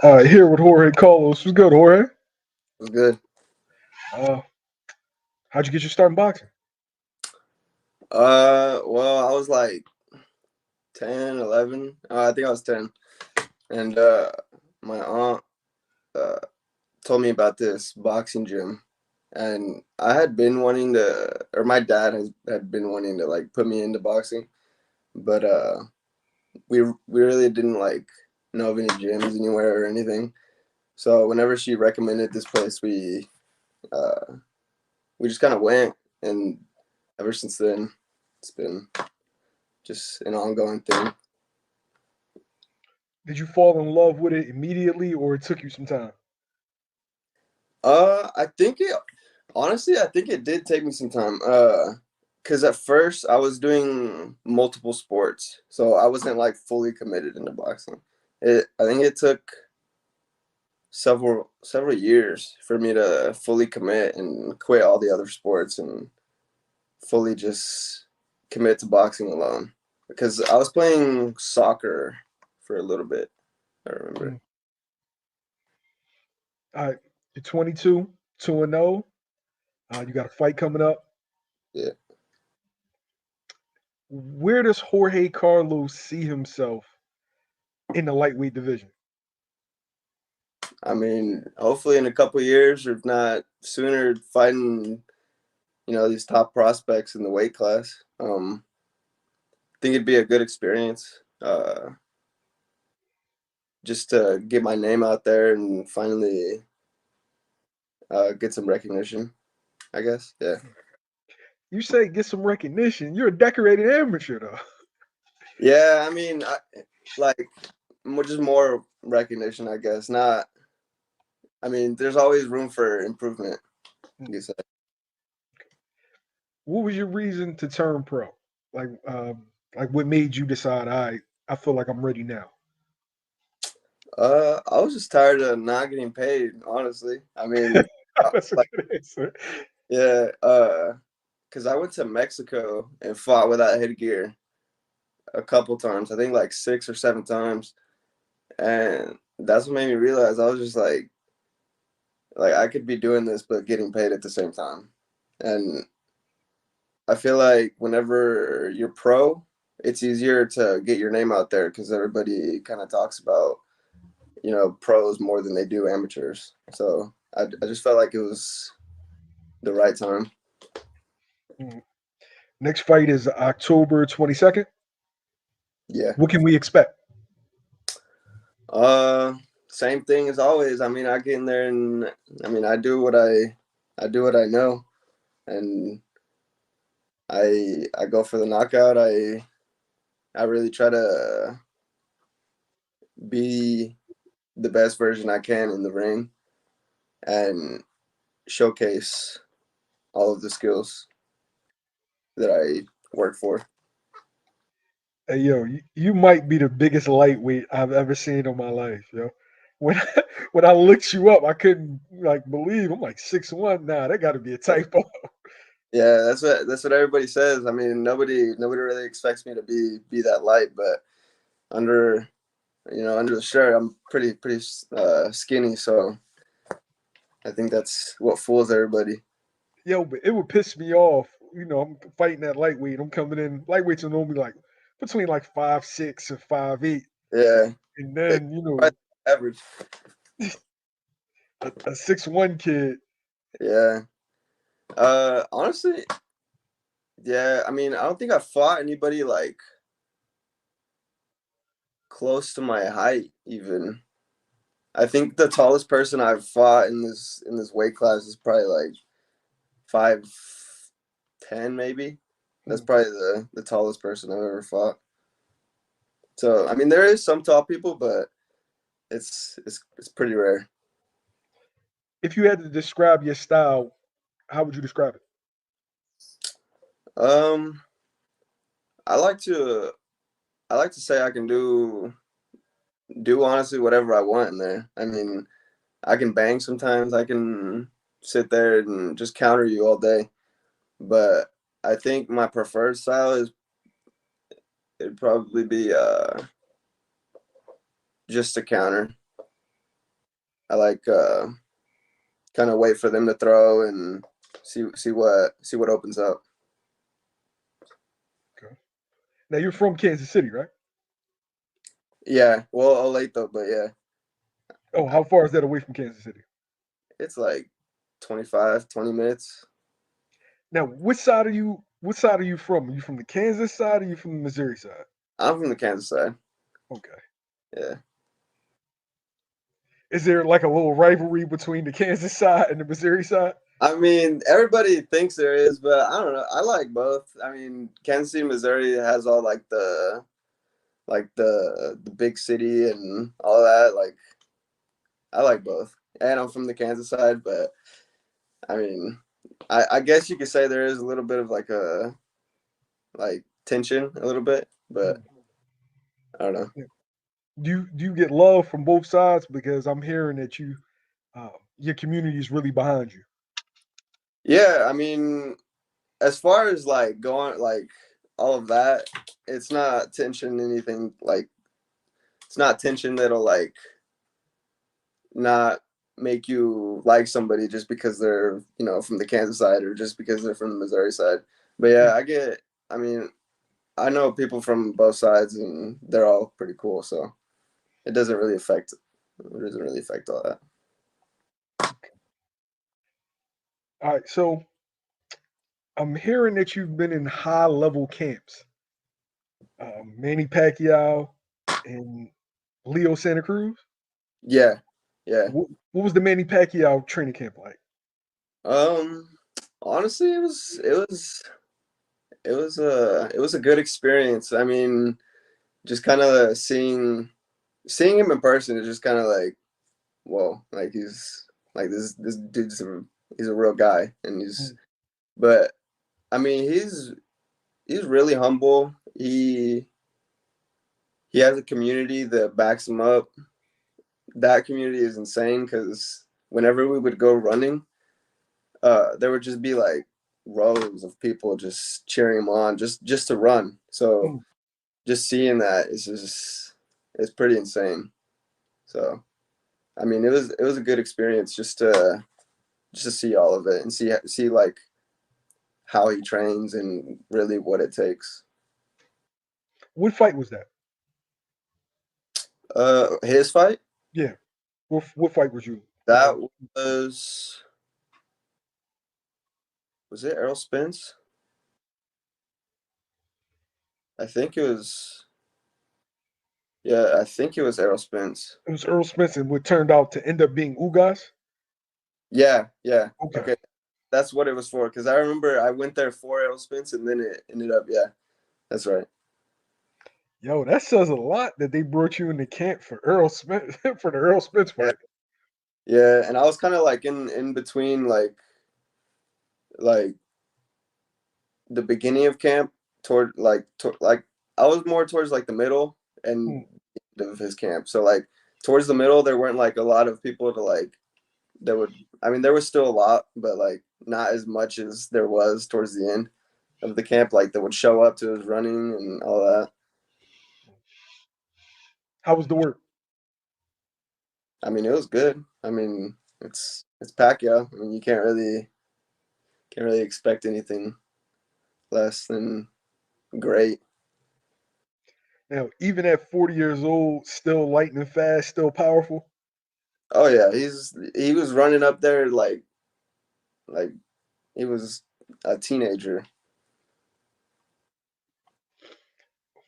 Here with Jorge Carlos. What's good, Jorge? Was good. Uh, how'd you get your start in boxing? Well, I was like 10, 11. I think I was 10. And my aunt uh, told me about this boxing gym. And I had been wanting to, or my dad had been wanting to like put me into boxing, but we really didn't like know of any gyms anywhere or anything. So whenever she recommended this place, we just kind of went, and ever since then, it's been just an ongoing thing. Did you fall in love with it immediately, or it took you some time? I think it honestly, I think it did take me some time. Because at first I was doing multiple sports, so I wasn't like fully committed into boxing. I think it took several years for me to fully commit and quit all the other sports and fully just commit to boxing alone. Because I was playing soccer for a little bit, I remember. Mm. All right, you're 22, 2-0. You got a fight coming up. Yeah. Where does Jorge Carlos see himself in the lightweight division? I mean, hopefully in a couple years, or if not sooner, fighting these top prospects in the weight class. I think it'd be a good experience, just to get my name out there and finally get some recognition. I guess, yeah, You say get some recognition. You're a decorated amateur, though. yeah. I mean, like just more recognition, I guess. Not. I mean, there's always room for improvement. You said. What was your reason to turn pro? Like, like what made you decide? I feel like I'm ready now. I was just tired of not getting paid. Honestly, I mean, That's a like, good answer. yeah. Because I went to Mexico and fought without headgear a couple times. I think like 6 or 7 times, and that's what made me realize I was just like I could be doing this but getting paid at the same time. And I feel like whenever you're pro, it's easier to get your name out there because everybody kind of talks about pros more than they do amateurs. So I just felt like it was the right time. Mm. Next fight is October 22nd. Yeah. What can we expect? Uh, Same thing as always. I mean, I get in there and I mean, I do what I know, and I go for the knockout. I really try to be the best version I can in the ring and showcase all of the skills that I work for. Hey, yo, you might be the biggest lightweight I've ever seen in my life, yo. When when I looked you up, I couldn't like believe I'm like 6'1". Nah, that got to be a typo. Yeah, that's what everybody says. I mean, nobody really expects me to be that light, but under under the shirt, I'm pretty skinny. So I think that's what fools everybody. Yo, but it would piss me off. I'm fighting that lightweight. I'm coming in. Lightweights are normally like between like 5'6" and 5'8", Yeah, and they then probably average. a 6'1" kid. Yeah. Honestly, yeah. I mean, I don't think I fought anybody like close to my height. Even I think the tallest person I've fought in this weight class is probably like 5'10", maybe. That's Hmm. probably the tallest person I've ever fought. So I mean, there is some tall people, but it's pretty rare. If you had to describe your style, how would you describe it? Um, I like to I like to say I can do honestly whatever I want in there. I mean, I can bang sometimes. I can sit there and just counter you all day. But I think my preferred style is it'd probably be just a counter. like kind of wait for them to throw and see what opens up. Okay. Now you're from Kansas City, right? Yeah, well, late though, but yeah, Oh, how far is that away from Kansas City? it's like 25, 20 minutes. Now, which side are you? What side are you from? Are you from the Kansas side or are you from the Missouri side? I'm from the Kansas side. Okay. Yeah. Is there like a little rivalry between the Kansas side and the Missouri side? I mean, everybody thinks there is, but I don't know. I like both. I mean, Kansas City, Missouri has all like the big city and all that. Like, I like both. And I'm from the Kansas side, but I mean, I guess you could say there is a little bit of like a like tension a little bit, but Mm. I don't know. Yeah. Do you get love from both sides? Because I'm hearing that your community is really behind you. Yeah, I mean, as far as like going like all of that, it's not tension anything like it's not tension that'll like not make you like somebody just because they're from the Kansas side or just because they're from the Missouri side. But yeah, I mean I know people from both sides and they're all pretty cool, so it doesn't really affect all that. All right, so I'm hearing that you've been in high level camps. Manny Pacquiao and Leo Santa Cruz. Yeah. Yeah. What was the Manny Pacquiao training camp like? Um Honestly, it was a good experience. I mean, just kind of seeing him in person is just kind of like, whoa, like he's like this dude's he's a real guy, and Mm, but I mean he's really humble. He has a community that backs him up. That community is insane because whenever we would go running, there would just be like rows of people just cheering him on, just to run. So mm. just seeing that is just it's pretty insane. So I mean, it was a good experience just to see all of it and see like how he trains and really what it takes. What fight was that? His fight, Yeah. What fight was you? that was it Errol Spence? I think it was yeah, I think it was Errol Spence. It was Earl Spence and what turned out to end up being Ugas. Yeah, yeah. Okay. Okay, that's what it was for. Because I remember I went there for Errol Spence, and then it ended up yeah, that's right. Yo, that says a lot that they brought you into camp for Earl Spence for the Earl Spence Yeah, fight. yeah. And I was kind of like in between like the beginning of camp toward I was more towards like the middle and Mm, of his camp. So like towards the middle, there weren't like a lot of people to like that would. I mean, there was still a lot, but like not as much as there was towards the end of the camp. Like that would show up to his running and all that. how was the work? I mean, it was good. I mean, it's Pacquiao. I mean, you can't really expect anything less than great. Now, even at 40 years old, still lightning fast, still powerful. Oh yeah, he was running up there like he was a teenager.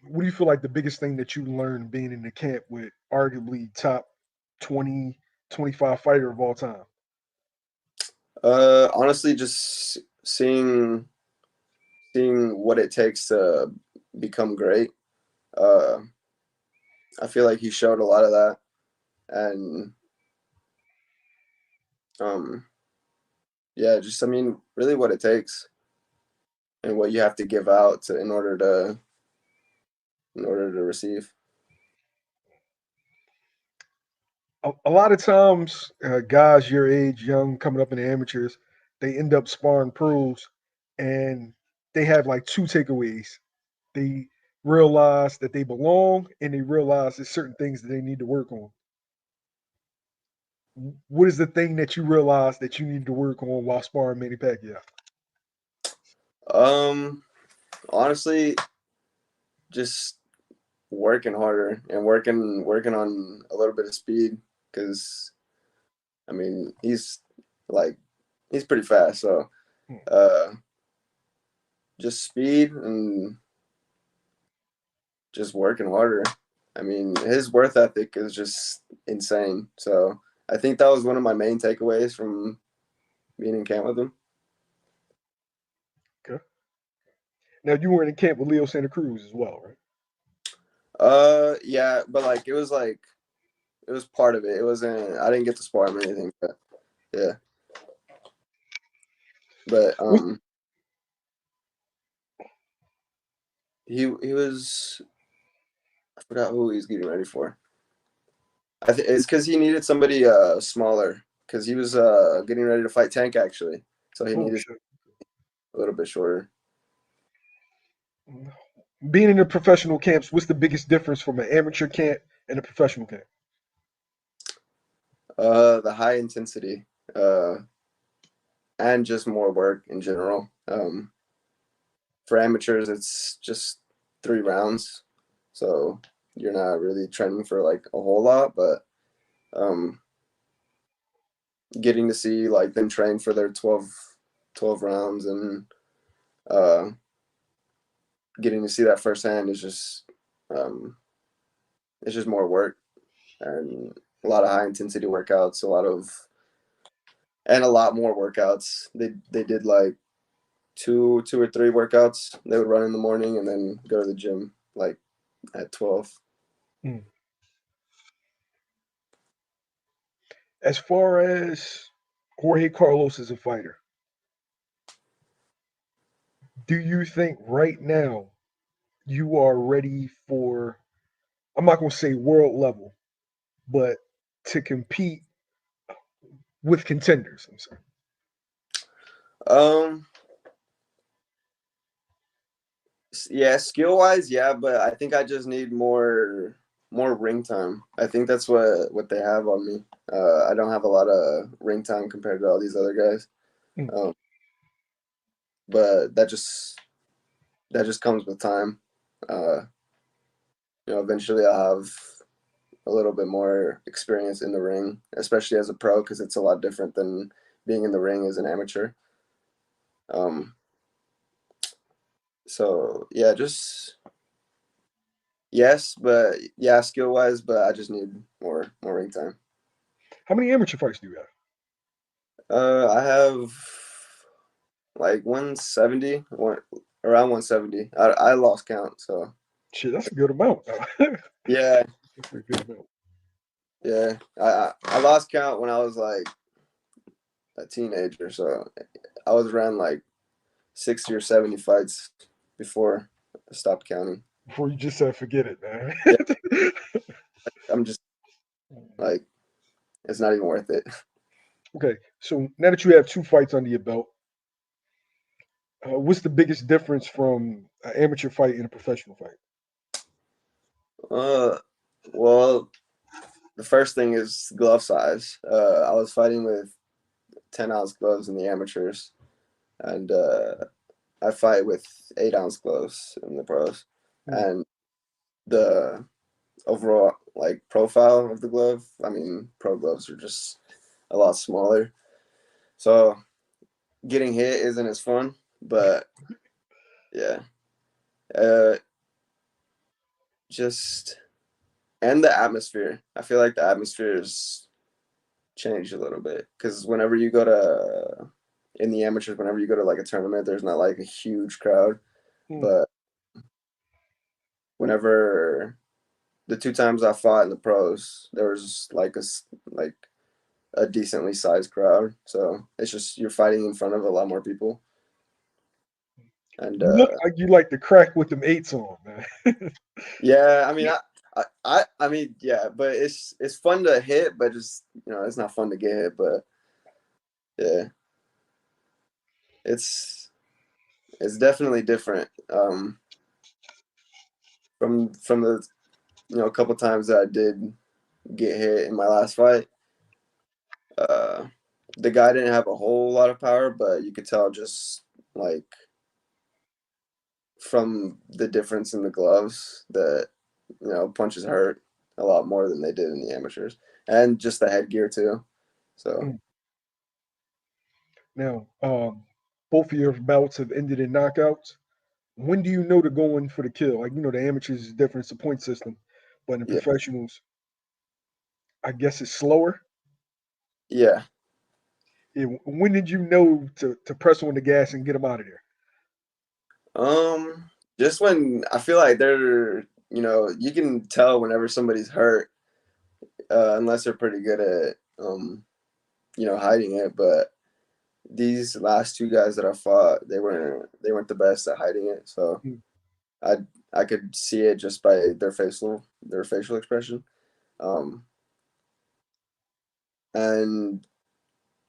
What do you feel like the biggest thing that you learned being in the camp with arguably top 20, 25 fighter of all time? Honestly, just seeing what it takes to become great. Uh, I feel like he showed a lot of that, and um, yeah, just I mean, really what it takes and what you have to give out in order to receive. A lot of times, guys your age, young, coming up in the amateurs, they end up sparring pros and they have like two takeaways. They realize that they belong and they realize there's certain things that they need to work on. what is the thing that you realize that you need to work on while sparring Manny Pacquiao? Um, Honestly, just working harder and working on a little bit of speed because I mean like he's pretty fast, so Hmm, uh, just speed and just working harder. I mean, his worth ethic is just insane. So I think that was one of my main takeaways from being in camp with him. okay. Now you were in camp with Leo Santa Cruz as well, right? Yeah, but like it was part of it. It wasn't. I didn't get to spar him or anything, but yeah. But What's, he was. I forgot who he was getting ready for. I think it's because he needed somebody smaller because he was getting ready to fight Tank actually, so he oh needed shit. a little bit shorter. Being in the professional camps, what's the biggest difference from an amateur camp and a professional camp? The high intensity, uh, and just more work in general. For amateurs, it's just 3 rounds, so you're not really training for like a whole lot, but um, getting to see like them train for their 12 rounds and uh, getting to see that firsthand is just um, it's just more work and a lot of high intensity workouts, a lot more workouts. They did like two or three workouts. They would run in the morning and then go to the gym like at 12. Mm. As far as Jorge Carlos as a fighter, do you think right now you are ready for, I'm not going to say world level, but to compete with contenders? I'm sorry. Um, yeah, skill wise, yeah, but I think I just need more ring time. I think that's what they have on me. I don't have a lot of ring time compared to all these other guys. Mm. Um, but that just comes with time. Uh, eventually I'll have a little bit more experience in the ring, especially as a pro, because it's a lot different than being in the ring as an amateur. Um, so yeah, just yes, but yeah, skill wise, but I just need more ring time. How many amateur fights do you have? I have like 170, around 170. I lost count, so Shit, that's a good amount. yeah, That's a good amount. yeah. I lost count when I was like a teenager, so I was around like 60 or 70 fights before I stopped counting. Before you just said forget it, man. Yeah, I'm just like it's not even worth it. Okay, so now that you have two fights under your belt, what's the biggest difference from an amateur fight and a professional fight? Uh, well, the first thing is glove size. I was fighting with 10-ounce gloves in the amateurs, and I fight with 8-ounce gloves in the pros. Hmm. And the overall like profile of the glove, I mean, pro gloves are just a lot smaller, so getting hit isn't as fun. But yeah, uh, just and the atmosphere. I feel like the atmosphere has changed a little bit because whenever you go to in the amateurs, whenever you go to like a tournament, there's not like a huge crowd. Hmm. But whenever the 2 times I fought in the pros, there was like a decently sized crowd. So it's just you're fighting in front of a lot more people. And You look like you like to crack with them eights on, man. yeah, I mean, I mean, yeah, but it's fun to hit, but just it's not fun to get hit. But yeah, it's it's definitely different from the a couple times that I did get hit in my last fight. Uh, the guy didn't have a whole lot of power, but you could tell just like from the difference in the gloves that punches hurt a lot more than they did in the amateurs, and just the headgear too. So Mm. Now, both of your bouts have ended in knockouts. When do you know to go in for the kill? Like, the amateurs is different, it's a point system, but in the yeah, professionals, I guess it's slower. yeah. Yeah, when did you know to press on the gas and get them out of there? Um, just when I feel like you can tell whenever somebody's hurt, unless they're pretty good at hiding it. But these last two guys that I fought, they weren't the best at hiding it. So Mm. I I could see it just by their facial expression, um, and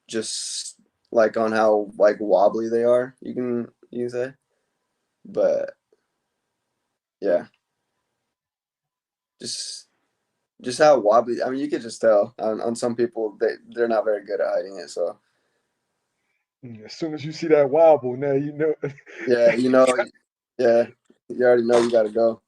just like on how like wobbly they are. You can say, but yeah, just just how wobbly. I mean, you could just tell on some people they're not very good at hiding it. So As soon as you see that wobble, now you know. yeah, yeah, you already know you got to go.